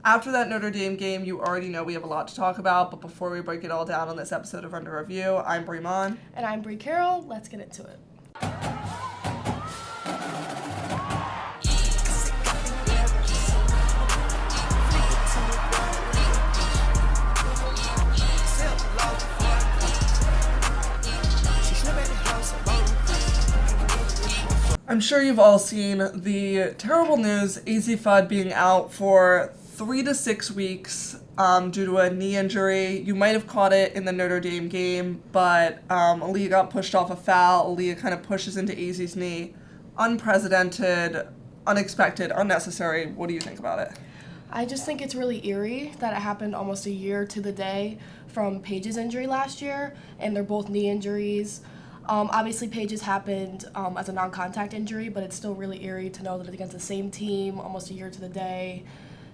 After that Notre Dame game, you already know we have a lot to talk about, but before we break it all down on this episode of Under Review, I'm Bree Mahn. And I'm Bree Carroll. Let's get into it. I'm sure you've all seen the terrible news, Azzi Fudd being out for 3 to 6 weeks due to a knee injury. You might have caught it in the Notre Dame game, but Aaliyah got pushed off a foul. Aaliyah kind of pushes into Azzi's knee. Unprecedented, unexpected, unnecessary. What do you think about it? I just think it's really eerie that it happened almost a year to the day from Paige's injury last year, and they're both knee injuries. Obviously, Paige's happened as a non-contact injury, but it's still really eerie to know that it's against the same team almost a year to the day.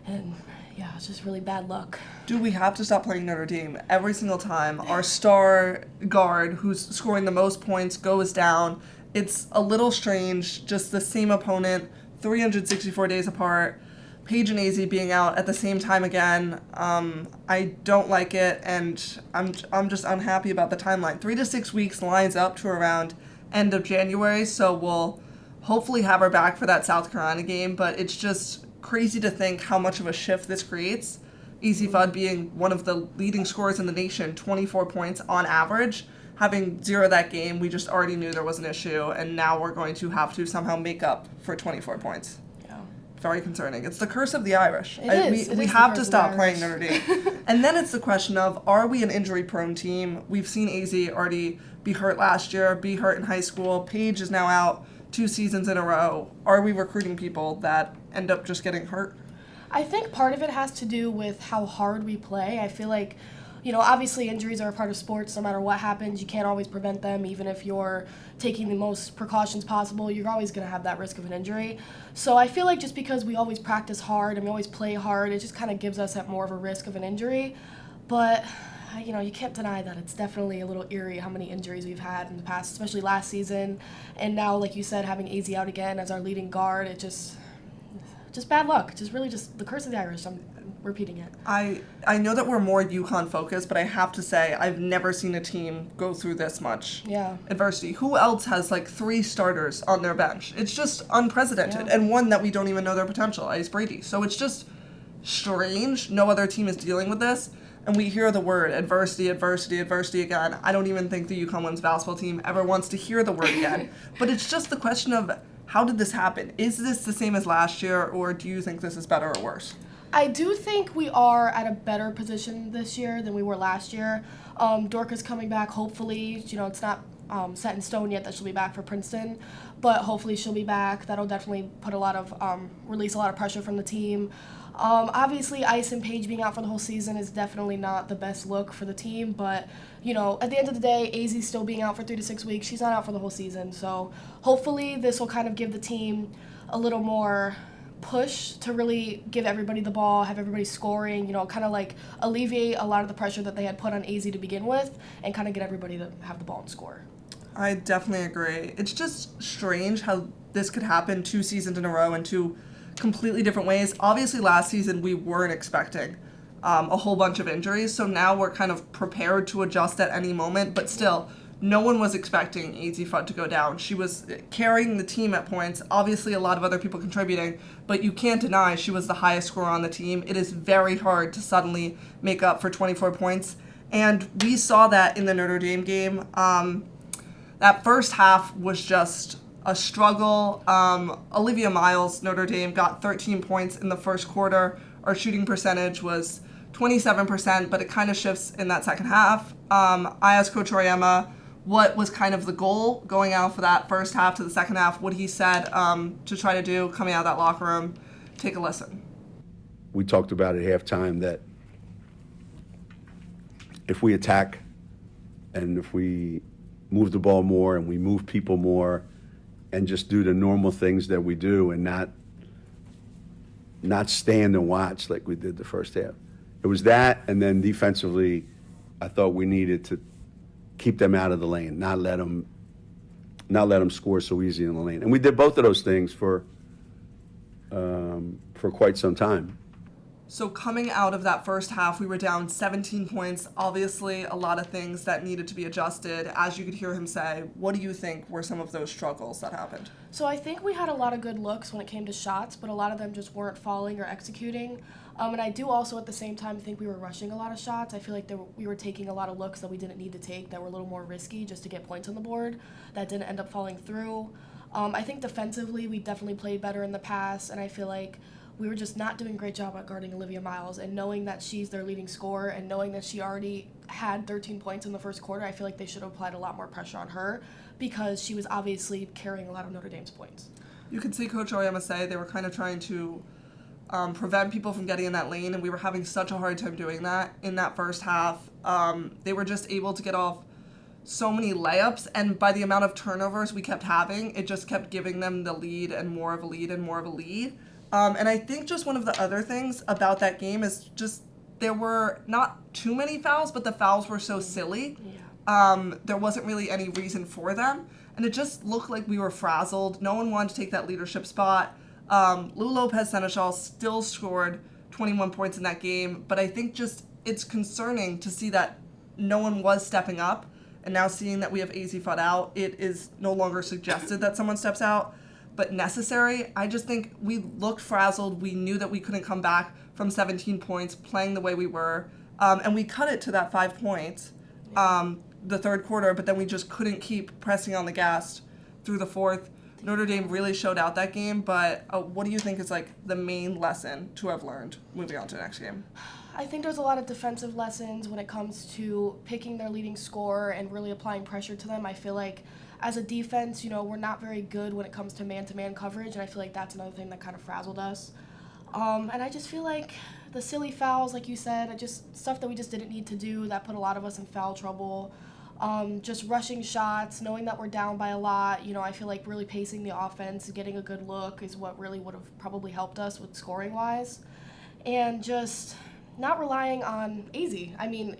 And, yeah, it's just really bad luck. Do we have to stop playing Notre Dame? Every single time our star guard, who's scoring the most points, goes down. It's a little strange, just the same opponent, 364 days apart. Paige and Azzi being out at the same time again. I don't like it, and I'm just unhappy about the timeline. 3 to 6 weeks lines up to around end of January, so we'll hopefully have her back for that South Carolina game, but it's just crazy to think how much of a shift this creates. Azzi Fudd being one of the leading scorers in the nation, 24 points on average. Having zero that game, we just already knew there was an issue, and now we're going to have to somehow make up for 24 points. Very concerning. It's the curse of the Irish. We have to stop playing Notre Dame. And then it's the question of, are we an injury-prone team? We've seen Azzi already be hurt last year, be hurt in high school. Paige is now out 2 seasons in a row. Are we recruiting people that end up just getting hurt? I think part of it has to do with how hard we play. I feel like, obviously injuries are a part of sports. No matter what happens, you can't always prevent them. Even if you're taking the most precautions possible, you're always going to have that risk of an injury. So I feel like just because we always practice hard and we always play hard, it just kind of gives us at more of a risk of an injury. But, you can't deny that it's definitely a little eerie how many injuries we've had in the past, especially last season. And now, like you said, having Azzi out again as our leading guard, it just bad luck. Just really just the curse of the Irish. I'm repeating it. I know that we're more UConn focused, but I have to say I've never seen a team go through this much adversity. Who else has 3 starters on their bench? It's just unprecedented, and one that we don't even know their potential, Ice Brady. So it's just strange. No other team is dealing with this, and we hear the word adversity, adversity, adversity again. I don't even think the UConn women's basketball team ever wants to hear the word again. But it's just the question of, how did this happen? Is this the same as last year, or do you think this is better or worse? I do think we are at a better position this year than we were last year. Dorca's coming back, hopefully. It's not set in stone yet that she'll be back for Princeton, but hopefully she'll be back. That'll definitely put release a lot of pressure from the team. Obviously, Ice and Paige being out for the whole season is definitely not the best look for the team, but, at the end of the day, Azzi's still being out for 3 to 6 weeks. She's not out for the whole season, so hopefully this will kind of give the team a little more push to really give everybody the ball, have everybody scoring, kind of alleviate a lot of the pressure that they had put on Azzi to begin with, and kind of get everybody to have the ball and score. I definitely agree. It's just strange how this could happen 2 seasons in a row in 2 completely different ways. Obviously, last season we weren't expecting a whole bunch of injuries, so now we're kind of prepared to adjust at any moment, but still, no one was expecting Azzi Fudd to go down. She was carrying the team at points, obviously a lot of other people contributing, but you can't deny she was the highest scorer on the team. It is very hard to suddenly make up for 24 points, and we saw that in the Notre Dame game. That first half was just a struggle. Olivia Miles, Notre Dame, got 13 points in the first quarter. Our shooting percentage was 27%, but it kind of shifts in that second half. I asked Coach Oriema what was kind of the goal going out for that first half to the second half, what he said to try to do coming out of that locker room. Take a listen. We talked about at halftime that if we attack and if we move the ball more and we move people more and just do the normal things that we do and not stand and watch like we did the first half. It was that, and then defensively, I thought we needed to keep them out of the lane, not let them score so easy in the lane. And we did both of those things for quite some time. So coming out of that first half, we were down 17 points. Obviously, a lot of things that needed to be adjusted. As you could hear him say, what do you think were some of those struggles that happened? So I think we had a lot of good looks when it came to shots, but a lot of them just weren't falling or executing. And I do also at the same time think we were rushing a lot of shots. I feel like we were taking a lot of looks that we didn't need to take that were a little more risky just to get points on the board that didn't end up falling through. I think defensively we definitely played better in the pass, and I feel like we were just not doing a great job at guarding Olivia Miles, and knowing that she's their leading scorer and knowing that she already had 13 points in the first quarter, I feel like they should have applied a lot more pressure on her because she was obviously carrying a lot of Notre Dame's points. You could see Coach Oyama say they were kind of trying to prevent people from getting in that lane, and we were having such a hard time doing that in that first half. They were just able to get off so many layups, and by the amount of turnovers we kept having, it just kept giving them the lead and more of a lead and more of a lead. And I think just one of the other things about that game is just there were not too many fouls, but the fouls were so silly. Yeah. There wasn't really any reason for them, and it just looked like we were frazzled. No one wanted to take that leadership spot. Lou Lopez-Seneschal still scored 21 points in that game, but I think just it's concerning to see that no one was stepping up, and now seeing that we have Azzi Fudd out, it is no longer suggested that someone steps out, but necessary. I just think we looked frazzled. We knew that we couldn't come back from 17 points playing the way we were, and we cut it to that 5 points the third quarter, but then we just couldn't keep pressing on the gas through the fourth. Notre Dame really showed out that game, but what do you think is like the main lesson to have learned moving on to the next game? I think there's a lot of defensive lessons when it comes to picking their leading scorer and really applying pressure to them. I feel like as a defense, we're not very good when it comes to man-to-man coverage, and I feel like that's another thing that kind of frazzled us. And I just feel like the silly fouls, like you said, just stuff that we just didn't need to do that put a lot of us in foul trouble. Just rushing shots, knowing that we're down by a lot. I feel like really pacing the offense, getting a good look is what really would have probably helped us with scoring-wise. And just not relying on Azzi. I mean,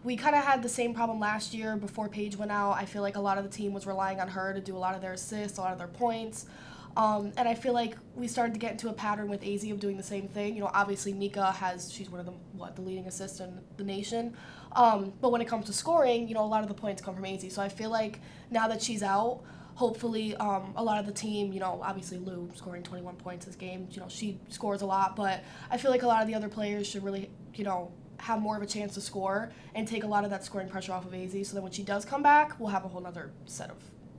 we kind of had the same problem last year before Paige went out. I feel like a lot of the team was relying on her to do a lot of their assists, a lot of their points. And I feel like we started to get into a pattern with Azzi of doing the same thing. Obviously Nika she's one of the leading assists in the nation. But when it comes to scoring, a lot of the points come from Azzi. So I feel like now that she's out, hopefully a lot of the team, obviously Lou scoring 21 points this game, she scores a lot, but I feel like a lot of the other players should really, have more of a chance to score and take a lot of that scoring pressure off of Azzi, so that when she does come back, we'll have a whole other set of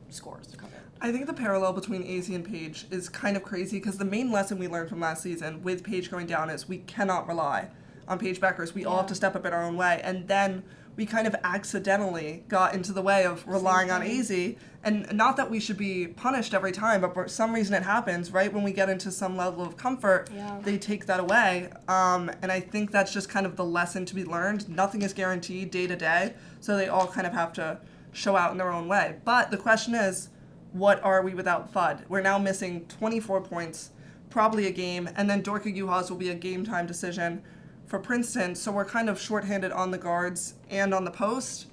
scores to come in. I think the parallel between Azzi and Paige is kind of crazy because the main lesson we learned from last season with Paige going down is we cannot rely on Paige Beckers. We all have to step up in our own way, and then we kind of accidentally got into the way of relying on Azzi, and not that we should be punished every time, but for some reason it happens right when we get into some level of comfort. They take that away, and I think that's just kind of the lesson to be learned. Nothing is guaranteed day to day, so they all kind of have to show out in their own way. But the question is, what are we without Fudd? We're now missing 24 points, probably a game, and then Dorka Juhas will be a game time decision for Princeton, so we're kind of shorthanded on the guards and on the post.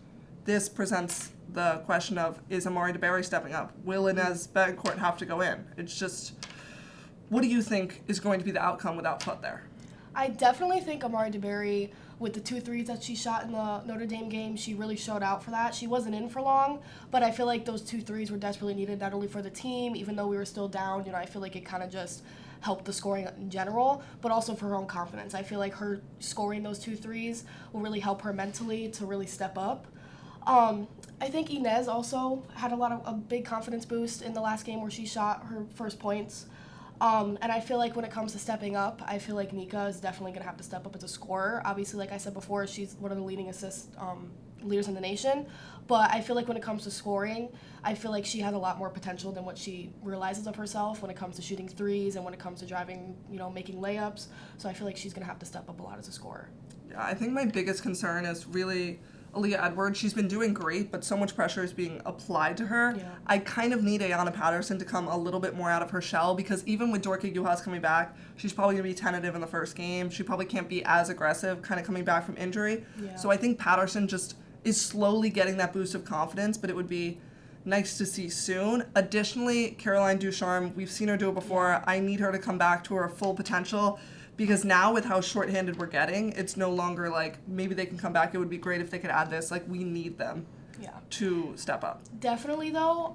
This presents the question of, is Amari DeBerry stepping up? Will Inez Betancourt have to go in? It's just, what do you think is going to be the outcome without Fudd there? I definitely think Amari DeBerry, with the 2 threes that she shot in the Notre Dame game, she really showed out for that. She wasn't in for long, but I feel like those 2 threes were desperately needed, not only for the team, even though we were still down. I feel like it kind of just helped the scoring in general, but also for her own confidence. I feel like her scoring those 2 threes will really help her mentally to really step up. I think Inez also had a big confidence boost in the last game where she shot her first points. And I feel like when it comes to stepping up, I feel like Nika is definitely going to have to step up as a scorer. Obviously, like I said before, she's one of the leading assist leaders in the nation. But I feel like when it comes to scoring, I feel like she has a lot more potential than what she realizes of herself when it comes to shooting threes and when it comes to driving, making layups. So I feel like she's going to have to step up a lot as a scorer. Yeah, I think my biggest concern is really Aaliyah Edwards. She's been doing great, but so much pressure is being applied to her. Yeah. I kind of need Ayanna Patterson to come a little bit more out of her shell, because even with Dorka Juhas coming back, she's probably going to be tentative in the first game. She probably can't be as aggressive kind of coming back from injury. Yeah. So I think Patterson just is slowly getting that boost of confidence, but it would be nice to see soon. Additionally, Caroline Ducharme, we've seen her do it before. I need her to come back to her full potential, because now with how shorthanded we're getting, it's no longer like maybe they can come back. It would be great if they could add this. Like, we need them to step up. Definitely, though,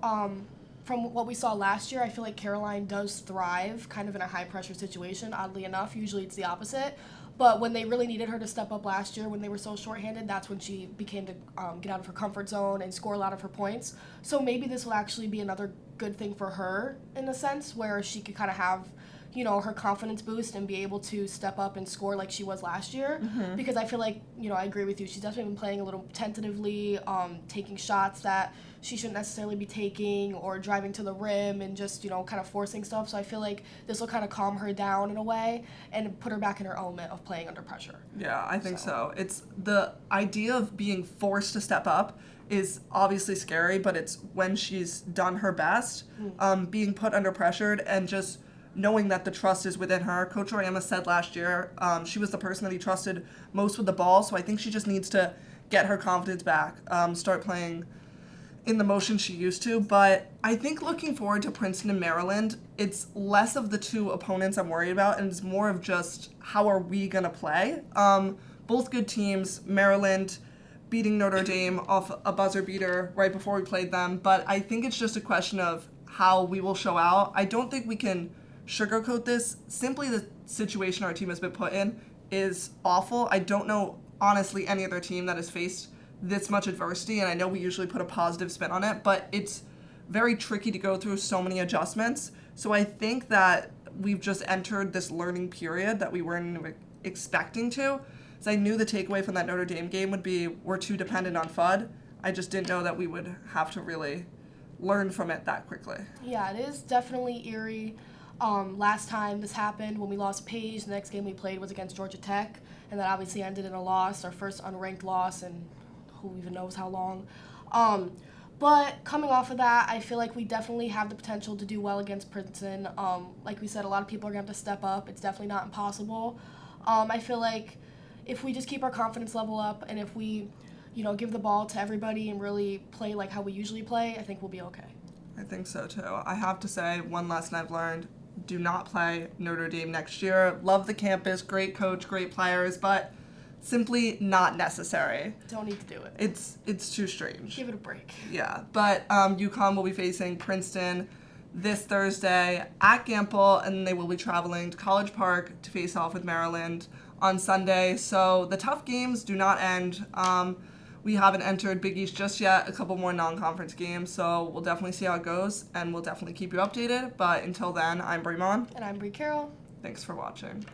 from what we saw last year, I feel like Caroline does thrive kind of in a high-pressure situation, oddly enough. Usually it's the opposite. But when they really needed her to step up last year, when they were so shorthanded, that's when she became to get out of her comfort zone and score a lot of her points. So maybe this will actually be another good thing for her in a sense, where she could kind of have, you know, her confidence boost and be able to step up and score like she was last year. Because I feel like, you know, I agree with you. She's definitely been playing a little tentatively, taking shots that she shouldn't necessarily be taking, or driving to the rim and just, you know, kind of forcing stuff. So I feel like this will kind of calm her down in a way and put her back in her element of playing under pressure. Yeah, I think so. It's the idea of being forced to step up is obviously scary, but it's when she's done her best, being put under pressure and just knowing that the trust is within her. Coach Oriama said last year she was the person that he trusted most with the ball, so I think she just needs to get her confidence back, start playing in the motion she used to. But I think looking forward to Princeton and Maryland, it's less of the two opponents I'm worried about, and it's more of just how are we going to play. Both good teams. Maryland beating Notre Dame off a buzzer beater right before we played them, but I think it's just a question of how we will show out. I don't think we can sugarcoat this. Simply the situation our team has been put in is awful. I don't know, honestly, any other team that has faced this much adversity, and I know we usually put a positive spin on it, but it's very tricky to go through so many adjustments. So I think that we've just entered this learning period that we weren't expecting to. So I knew the takeaway from that Notre Dame game would be we're too dependent on Fudd. I just didn't know that we would have to really learn from it that quickly. Yeah, it is definitely eerie. Last time this happened, when we lost Paige, the next game we played was against Georgia Tech, and that obviously ended in a loss, our first unranked loss in who even knows how long. But coming off of that, I feel like we definitely have the potential to do well against Princeton. Like we said, a lot of people are going to have to step up. It's definitely not impossible. I feel like if we just keep our confidence level up, and if we, you know, give the ball to everybody and really play like how we usually play, I think we'll be okay. I think so too. I have to say, one lesson I've learned: do not play Notre Dame next year. Love the campus, great coach, great players, but simply not necessary. Don't need to do it. It's too strange. Give it a break. Yeah, but UConn will be facing Princeton this Thursday at Gamble, and they will be traveling to College Park to face off with Maryland on Sunday. So the tough games do not end. We haven't entered Big East just yet, a couple more non-conference games, so we'll definitely see how it goes, and we'll definitely keep you updated. But until then, I'm Bree Mahn. And I'm Bree Carroll. Thanks for watching.